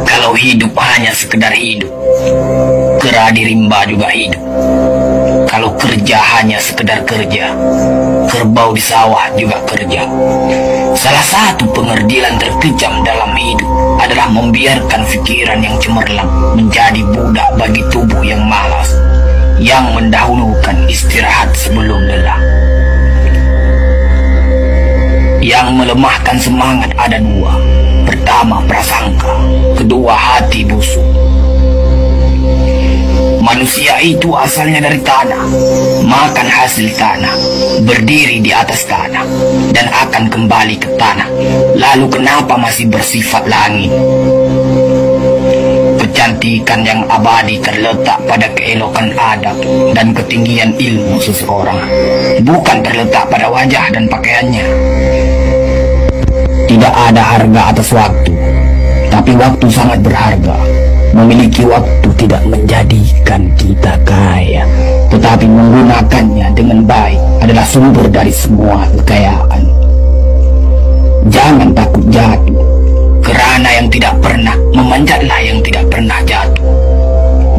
kalau hidup hanya sekedar hidup, kera di rimba juga hidup. Kalau kerja hanya sekedar kerja, kerbau di sawah juga kerja. Salah satu pengerdilan terkejam dalam hidup adalah membiarkan pikiran yang cemerlang menjadi budak bagi tubuh yang malas, yang mendahulukan istirahat sebelum lelah. Yang melemahkan semangat ada dua. Pertama, prasangka. Kedua, hati busuk. Manusia itu asalnya dari tanah, makan hasil tanah, berdiri di atas tanah, dan akan kembali ke tanah. Lalu kenapa masih bersifat langit? Kecantikan yang abadi terletak pada keelokan adab dan ketinggian ilmu seseorang, bukan terletak pada wajah dan pakaiannya. Tidak ada harga atas waktu, tapi waktu sangat berharga. Memiliki waktu tidak menjadikan kita kaya, tetapi menggunakannya dengan baik adalah sumber dari semua kekayaan. Jangan takut jatuh, kerana yang tidak pernah memanjatlah yang tidak pernah jatuh.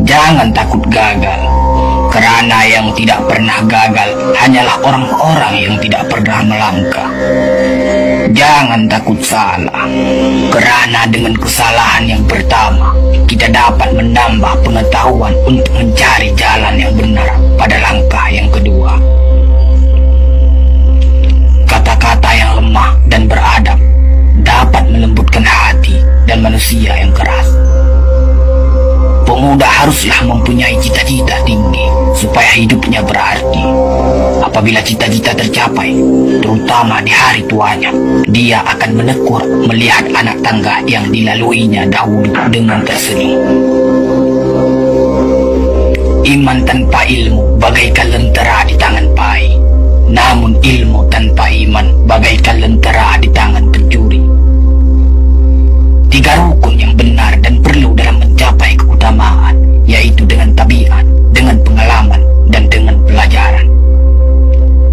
Jangan takut gagal, kerana yang tidak pernah gagal hanyalah orang-orang yang tidak pernah melangkah. Jangan takut salah, kerana dengan kesalahan yang pertama kita dapat menambah pengetahuan untuk mencari jalan yang benar pada langkah yang kedua. Kata-kata yang lemah dan beradab dapat melembutkan hati dan manusia yang keras. Pemuda haruslah mempunyai cita-cita tinggi supaya hidupnya berarti. Apabila cita-cita tercapai, terutama di hari tuanya, dia akan menekur melihat anak tangga yang dilaluinya dahulu dengan tersenyum. Iman tanpa ilmu bagaikan lentera di tangan pai, namun ilmu tanpa iman bagaikan lentera di tangan pencuri. Tiga rukun yang benar dan perlu dalam mencapai keutamaan, yaitu dengan tabiat, dengan pengalaman, dan dengan pelajaran.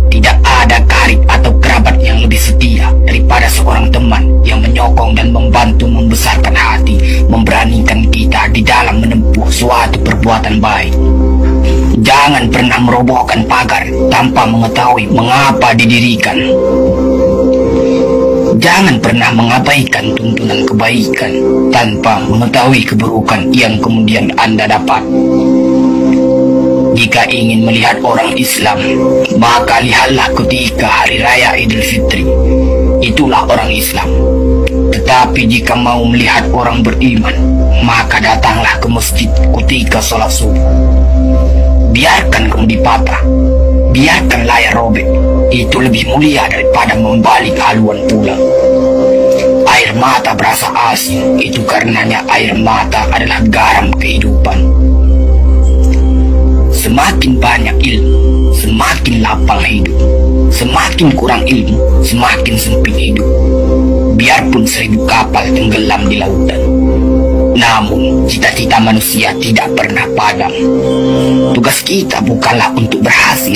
Tidak ada karib atau kerabat yang lebih setia daripada seorang teman yang menyokong dan membantu membesarkan hati, memberanikan kita di dalam menempuh suatu perbuatan baik. Jangan pernah merobohkan pagar tanpa mengetahui mengapa didirikan. Jangan pernah mengabaikan tuntunan kebaikan tanpa mengetahui keburukan yang kemudian Anda dapat. Jika ingin melihat orang Islam, maka lihatlah ketika hari raya Idul Fitri. Itulah orang Islam. Tetapi jika mau melihat orang beriman, maka datanglah ke masjid ketika sholat subuh. Biarkan kemudian patah, biarkan layar robek. Itu lebih mulia daripada membalik haluan pulang. Air mata berasa asin, itu karenanya air mata adalah garam kehidupan. Semakin banyak ilmu, semakin lapang hidup. Semakin kurang ilmu, semakin sempit hidup. Biarpun 1000 kapal tenggelam di lautan, namun cita-cita manusia tidak pernah padam. Tugas kita bukanlah untuk berhasil,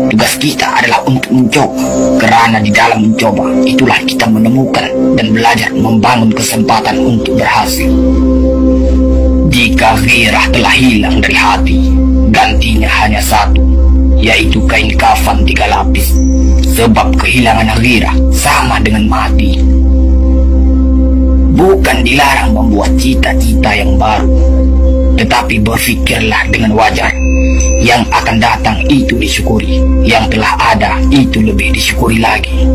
tugas kita adalah untuk mencoba. Kerana di dalam mencoba, itulah kita menemukan dan belajar membangun kesempatan untuk berhasil. Jika gairah telah hilang dari hati, gantinya hanya satu, yaitu kain kafan 3 lapis. Sebab kehilangan gairah sama dengan mati. Bukan dilarang membuat cita-cita yang baru, tetapi berfikirlah dengan wajar. Yang akan datang itu disyukuri, yang telah ada itu lebih disyukuri lagi.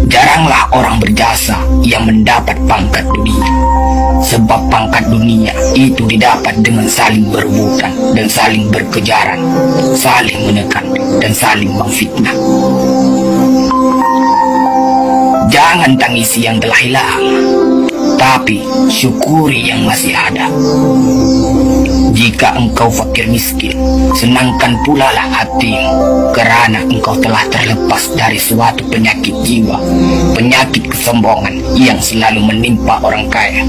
Jaranglah orang berjasa yang mendapat pangkat dunia, sebab pangkat dunia itu didapat dengan saling berebutan dan saling berkejaran, saling menekan dan saling memfitnah. Jangan tangisi yang telah hilang, tapi syukuri yang masih ada. Jika engkau fakir miskin, senangkan pula lah hatimu, kerana engkau telah terlepas dari suatu penyakit jiwa, penyakit kesombongan yang selalu menimpa orang kaya.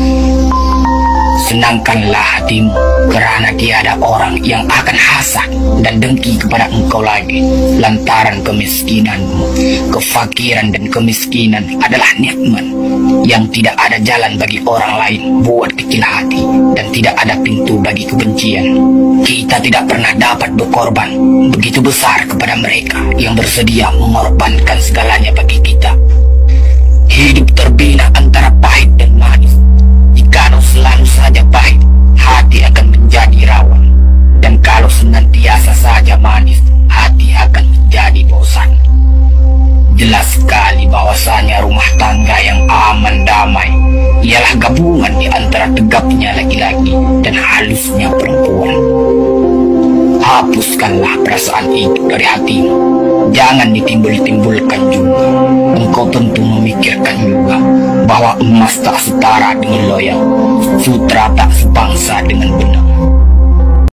Senangkanlah hatimu, karena tiada orang yang akan hasad dan dengki kepada engkau lagi. Lantaran kemiskinanmu, kefakiran dan kemiskinan adalah nikmat yang tidak ada jalan bagi orang lain buat kecil hati, dan tidak ada pintu bagi kebencian. Kita tidak pernah dapat berkorban begitu besar kepada mereka yang bersedia mengorbankan segalanya bagi kita. Hidup terbina antara pahit dan manis. Jikalau selalu saja pahit, hati akan menjadi rawan. Dan kalau senantiasa saja manis, hati akan menjadi bosan. Jelas sekali bahwasanya rumah tangga yang aman damai ialah gabungan di antara tegapnya laki-laki dan halusnya perempuan. Hapuskanlah perasaan itu dari hatimu. Jangan ditimbul-timbulkan juga. Engkau tentu memikirkan juga bahwa emas tak setara dengan loyang, sutra tak sebangsa dengan benang.